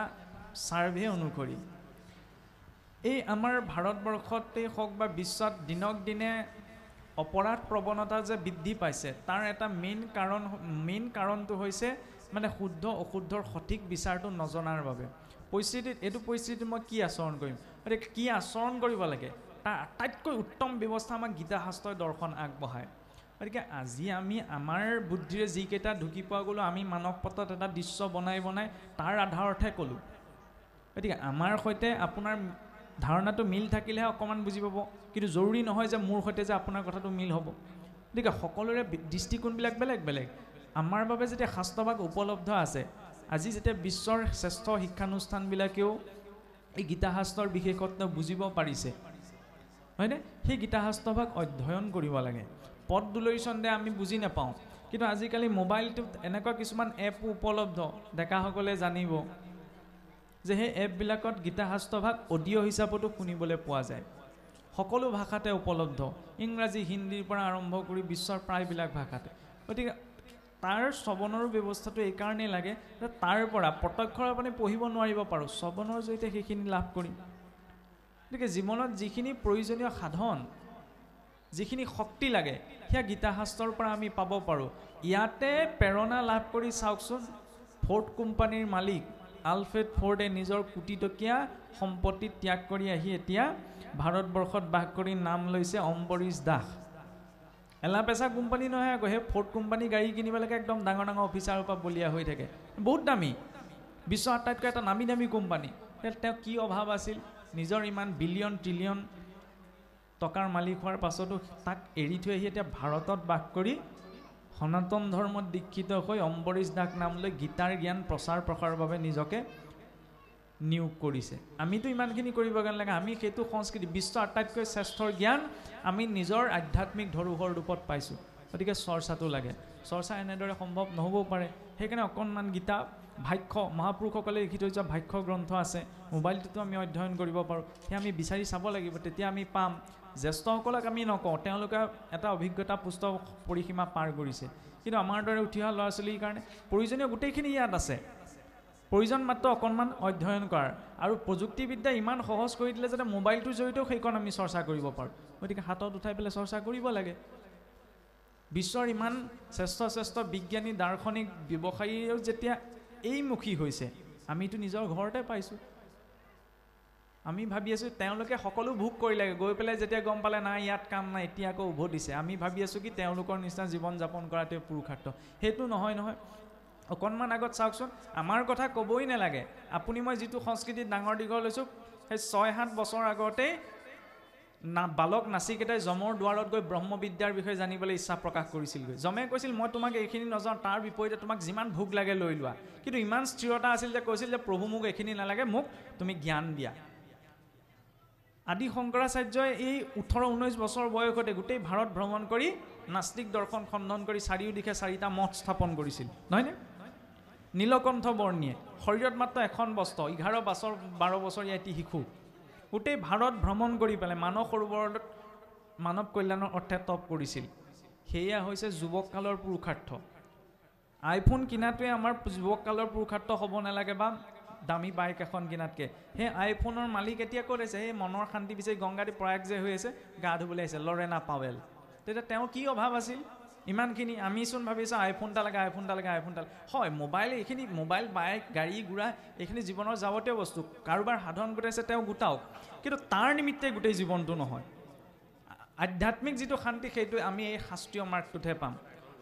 ছাৰ্ভে অনুসৰি এই আমাৰ ভাৰতবৰ্ষতেই হওক বা বিশ্বত দিনক দিনে অপৰাধ প্ৰৱণতা যে বৃদ্ধি পাইছে, তাৰ এটা মেইন কাৰণটো হৈছে মানে শুদ্ধ অশুদ্ধৰ সঠিক বিচাৰটো নজনাৰ বাবে। এইটো পৰিস্থিতিত মই কি আচৰণ কৰিম, গতিকে কি আচৰণ কৰিব লাগে তাৰ আটাইতকৈ উত্তম ব্যৱস্থা আমাক গীতা শাস্ত্ৰই দৰ্শন আগবঢ়ায়। গতিকে আজি আমি আমাৰ বুদ্ধিৰে যিকেইটা ঢুকি পোৱা গ'লোঁ, আমি মানস পটত এটা দৃশ্য বনাই তাৰ আধাৰতহে ক'লোঁ। গতিকে আমাৰ সৈতে আপোনাৰ ধাৰণাটো মিল থাকিলেহে অকণমান বুজি পাব, কিন্তু জৰুৰী নহয় যে মোৰ সৈতে যে আপোনাৰ কথাটো মিল হ'ব। গতিকে সকলোৰে দৃষ্টিকোণবিলাক বেলেগ বেলেগ। আমাৰ বাবে যেতিয়া শাস্ত্ৰভাগ উপলব্ধ আছে, আজি যেতিয়া বিশ্বৰ শ্ৰেষ্ঠ শিক্ষানুষ্ঠানবিলাকেও এই গীতা শাস্ত্ৰৰ বিশেষত্ব বুজিব পাৰিছে, হয়নে? সেই গীতা শাস্ত্ৰভাগ অধ্যয়ন কৰিব লাগে। পদ দুলৰি চন্দে আমি বুজি নাপাওঁ, কিন্তু আজিকালি মোবাইলটোত এনেকুৱা কিছুমান এপো উপলব্ধ, ডেকাসকলে জানিব যে সেই এপবিলাকত গীতা শাস্ত্ৰভাগ অডিঅ' হিচাপতো শুনিবলৈ পোৱা যায়। সকলো ভাষাতে উপলব্ধ, ইংৰাজী, হিন্দীৰ পৰা আৰম্ভ কৰি বিশ্বৰ প্ৰায়বিলাক ভাষাতে। গতিকে তাৰ শ্ৰৱণৰো ব্যৱস্থাটো এইকাৰণেই লাগে যে তাৰ পৰা প্ৰত্যক্ষৰ আপুনি পঢ়িব নোৱাৰিব পাৰোঁ, শ্ৰৱণৰ জৰিয়তে সেইখিনি লাভ কৰিম। গতিকে জীৱনত যিখিনি প্ৰয়োজনীয় সাধন, যিখিনি শক্তি লাগে, সেয়া গীতা শাস্ত্ৰৰ পৰা আমি পাব পাৰোঁ। ইয়াতে প্ৰেৰণা লাভ কৰি চাওকচোন, ফ'ৰ্ড কোম্পানীৰ মালিক আলফ্ৰেড ফ'ৰ্ডে নিজৰ কোটিটকীয়া সম্পত্তি ত্যাগ কৰি আহি এতিয়া ভাৰতবৰ্ষত বাস কৰি নাম লৈছে অম্বৰীশ দাস। এলাপেচা কোম্পানী নহয় আকৌ, সেই ফ'ৰ্ড কোম্পানী গাড়ী কিনিবলৈকে একদম ডাঙৰ ডাঙৰ অফিচাৰৰ পৰা বলীয়া হৈ থাকে, বহুত দামী, বিশ্বৰ আটাইতকৈ এটা নামী দামী কোম্পানী। তেওঁ কি অভাৱ আছিল? নিজৰ ইমান বিলিয়ন ট্ৰিলিয়ন টকাৰ মালিক হোৱাৰ পাছতো তাক এৰি থৈ আহি এতিয়া ভাৰতত বাস কৰি সনাতন ধৰ্মত দীক্ষিত হৈ অম্বৰীশ দাস নাম লৈ গীতাৰ জ্ঞান প্ৰচাৰ প্ৰসাৰৰ বাবে নিজকে নিয়োগ কৰিছে। আমিতো ইমানখিনি কৰিব লাগে, আমি সেইটো সংস্কৃতি, বিশ্বৰ আটাইতকৈ শ্ৰেষ্ঠৰ জ্ঞান আমি নিজৰ আধ্যাত্মিক ধৰোহৰ ৰূপত পাইছোঁ। গতিকে চৰ্চাটো লাগে। চৰ্চা এনেদৰে সম্ভৱ নহ'বও পাৰে, সেইকাৰণে অকণমান গীতা ভাষ্য, মহাপুৰুষসকলে লিখি থৈ যোৱা ভাষ্য গ্ৰন্থ আছে, মোবাইলটোতো আমি অধ্যয়ন কৰিব পাৰোঁ, সেয়া আমি বিচাৰি চাব লাগিব, তেতিয়া আমি পাম। জ্যেষ্ঠসকলক আমি নকওঁ, তেওঁলোকে এটা অভিজ্ঞতা পুষ্ট পৰিসীমা পাৰ কৰিছে, কিন্তু আমাৰ দৰে উঠি অহা ল'ৰা ছোৱালীৰ কাৰণে প্ৰয়োজনীয় গোটেইখিনি ইয়াত আছে। প্ৰয়োজন মাত্ৰ অকণমান অধ্যয়ন কৰাৰ, আৰু প্ৰযুক্তিবিদ্যা ইমান সহজ কৰি দিলে যাতে মোবাইলটোৰ জৰিয়তেও সেইকণ আমি চৰ্চা কৰিব পাৰোঁ। গতিকে হাতত উঠাই পেলাই চৰ্চা কৰিব লাগে। বিশ্বৰ ইমান শ্ৰেষ্ঠ বিজ্ঞানী, দাৰ্শনিক, ব্যৱসায়ীও যেতিয়া এইমুখী হৈছে, আমিতো নিজৰ ঘৰতে পাইছোঁ। আমি ভাবি আছোঁ তেওঁলোকে সকলো ভোগ কৰিলে, গৈ পেলাই যেতিয়া গম পালে নাই ইয়াত কাম নাই, এতিয়া আকৌ উভতিছে, আমি ভাবি আছোঁ কি তেওঁলোকৰ নিচিনা জীৱন যাপন কৰাটোৱে পুৰুষাৰ্থ। সেইটো নহয় নহয়। অকণমান আগত চাওকচোন, আমাৰ কথা ক'বই নালাগে, আপুনি মই যিটো সংস্কৃতিত ডাঙৰ দীঘল হৈছোঁ, সেই ৬-৭ বছৰ আগতেই বালক নাচিকেইটাই যমৰ দুৱাৰত গৈ ব্ৰহ্মবিদ্যাৰ বিষয়ে জানিবলৈ ইচ্ছা প্ৰকাশ কৰিছিলগৈ। যমে কৈছিল মই তোমাক এইখিনি নজানো, তাৰ বিপৰীতে তোমাক যিমান ভোগ লাগে লৈ লোৱা। কিন্তু ইমান স্থিৰতা আছিল যে কৈছিল যে প্ৰভু মোক এইখিনি নালাগে, মোক তুমি জ্ঞান দিয়া। আদি শংকৰাচাৰ্যই এই 18-19 বছৰ বয়সতে গোটেই ভাৰত ভ্ৰমণ কৰি নাস্তিক দৰ্শন খণ্ডন কৰি চাৰিওদিশে 4টা মঠ স্থাপন কৰিছিল, নহয়নে? নীলকণ্ঠ বৰ্ণীয়ে শৰীৰত মাত্ৰ এখন বস্ত্ৰ, 11-12 বছৰীয়া এটি শিশু গোটেই ভাৰত ভ্ৰমণ কৰি পেলাই মানস সৰোবৰত মানৱ কল্যাণৰ অৰ্থে তপ কৰিছিল। সেয়া হৈছে যুৱককালৰ পুৰুষাৰ্থ। আইফোন কিনাটোৱে আমাৰ যুৱককালৰ পুৰুষাৰ্থ হ'ব নালাগে বা দামী বাইক এখন কিনাতকৈ। সেই আইফোনৰ মালিক এতিয়া ক'ত আছে? সেই মনৰ শান্তি বিচাৰি গংগাদী প্ৰয়াগ যে হৈ আছে, গা ধুবলৈ আহিছে লৰেনা পাৱেল। তেতিয়া তেওঁ কি অভাৱ আছিল ইমানখিনি? আমিচোন ভাবিছোঁ আইফোন এটা লাগে, আইফোন এটা লাগে, আইফোন এটা হয়। মোবাইল, এইখিনি মোবাইল, বাইক, গাড়ী ঘোঁৰা এইখিনি জীৱনৰ যাৱতীয় বস্তু। কাৰোবাৰ সাধন গোটাইছে তেওঁ গোটাওক, কিন্তু তাৰ নিমিত্তে গোটেই জীৱনটো নহয়। আধ্যাত্মিক যিটো শান্তি সেইটো আমি এই শাস্ত্ৰীয় মাৰ্গটোতহে পাম।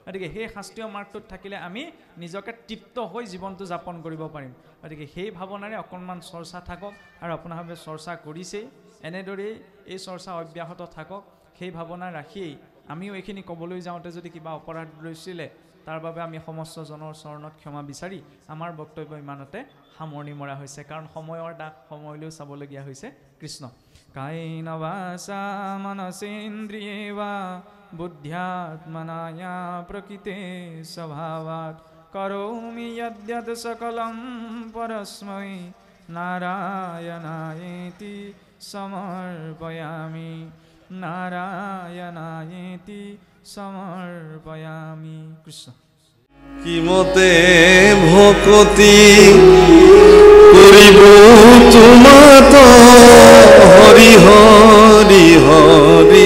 গতিকে সেই শাস্ত্ৰীয় মাৰ্গটোত থাকিলে আমি নিজকে তৃপ্ত হৈ জীৱনটো যাপন কৰিব পাৰিম। গতিকে সেই ভাৱনাৰে অকণমান চৰ্চা থাকক, আৰু আপোনালোকে চৰ্চা কৰিছেই, এনেদৰেই এই চৰ্চা অব্যাহত থাকক। সেই ভাৱনা ৰাখিয়েই আমিও এইখিনি ক'বলৈ যাওঁতে যদি কিবা অপৰাধ লৈছিলে তাৰ বাবে আমি সমস্ত জনৰ চৰণত ক্ষমা বিচাৰি আমাৰ বক্তব্য ইমানতে সামৰণি মৰা হৈছে, কাৰণ সময়ৰ দাগ সময়লৈও চাবলগীয়া হৈছে। কৃষ্ণ। কায়েন বাচা মনসেন্দ্ৰিয়ে वा বুদ্ধ্যাত্মনা প্ৰকৃতে স্বভাৱাৎ কৰোমি যদ্যৎ সকলম পৰস্मै নাৰায়ণায়েতি সমৰ্পয়ামি, নাৰায়ণায়েতি সমৰ্পয়ামি। কৃষ্ণ। কিমতে ভকতি কৰিব তোমাত হৰি হৰি হৰি।